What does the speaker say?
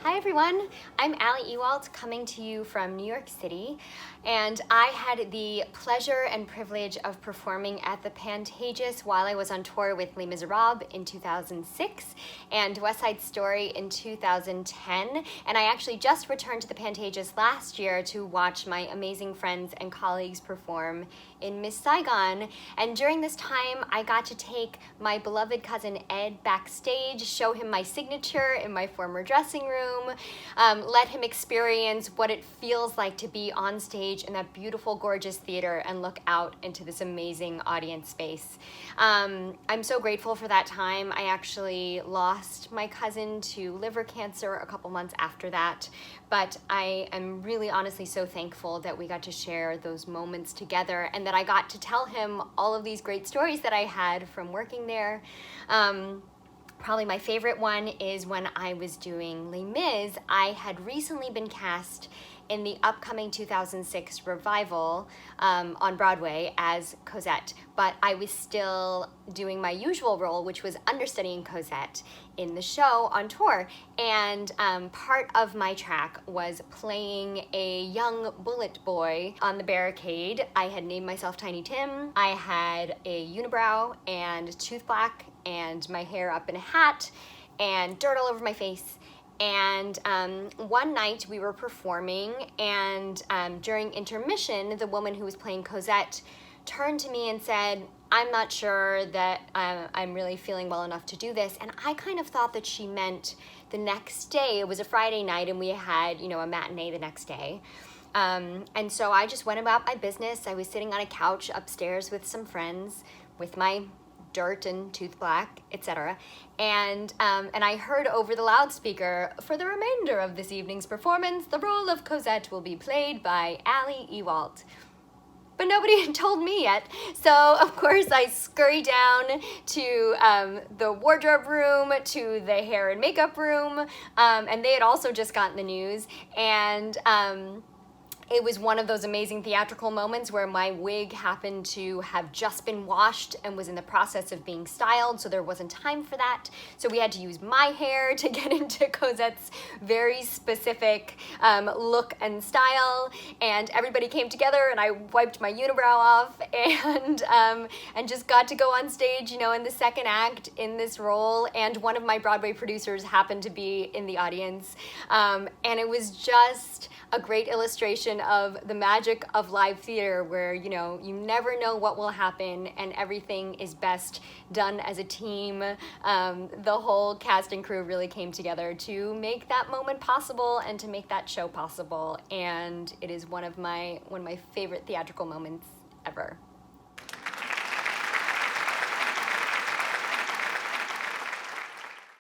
Hi everyone, I'm ALI EWOLDT coming to you from New York City, and I had the pleasure and privilege of performing at the Pantages while I was on tour with Les Miserables in 2006 and West Side Story in 2010, and I actually just returned to the Pantages last year to watch my amazing friends and colleagues perform in Miss Saigon. And during this time I got to take my beloved cousin Ed backstage, show him my signature in my former dressing room, let him experience what it feels like to be on stage in that beautiful, gorgeous theater and look out into this amazing audience space. I'm so grateful for that time. I actually lost my cousin to liver cancer a couple months after that, but I am really honestly so thankful that we got to share those moments together and that I got to tell him all of these great stories that I had from working there. Probably my favorite one is when I was doing Les Mis. I had recently been cast in the upcoming 2006 revival on Broadway as Cosette, but I was still doing my usual role, which was understudying Cosette in the show on tour. And part of my track was playing a young bullet boy on the barricade. I had named myself Tiny Tim. I had a unibrow and tooth black and my hair up in a hat and dirt all over my face. And one night we were performing, and during intermission, the woman who was playing Cosette turned to me and said, "I'm not sure that I'm really feeling well enough to do this." And I kind of thought that she meant the next day. It was a Friday night and we had, a matinee the next day. And so I just went about my business. I was sitting on a couch upstairs with some friends with my dirt and tooth black, etc. And I heard over the loudspeaker, "For the remainder of this evening's performance, the role of Cosette will be played by ALI EWOLDT." But nobody had told me yet. So of course I scurry down to the wardrobe room, to the hair and makeup room, and they had also just gotten the news. And it was one of those amazing theatrical moments where my wig happened to have just been washed and was in the process of being styled, so there wasn't time for that. So we had to use my hair to get into Cosette's very specific look and style, and everybody came together and I wiped my unibrow off and just got to go on stage, in the second act in this role, and one of my Broadway producers happened to be in the audience, and it was just a great illustration of the magic of live theater where, you never know what will happen and everything is best done as a team. The whole cast and crew really came together to make that moment possible and to make that show possible, and it is one of my favorite theatrical moments ever.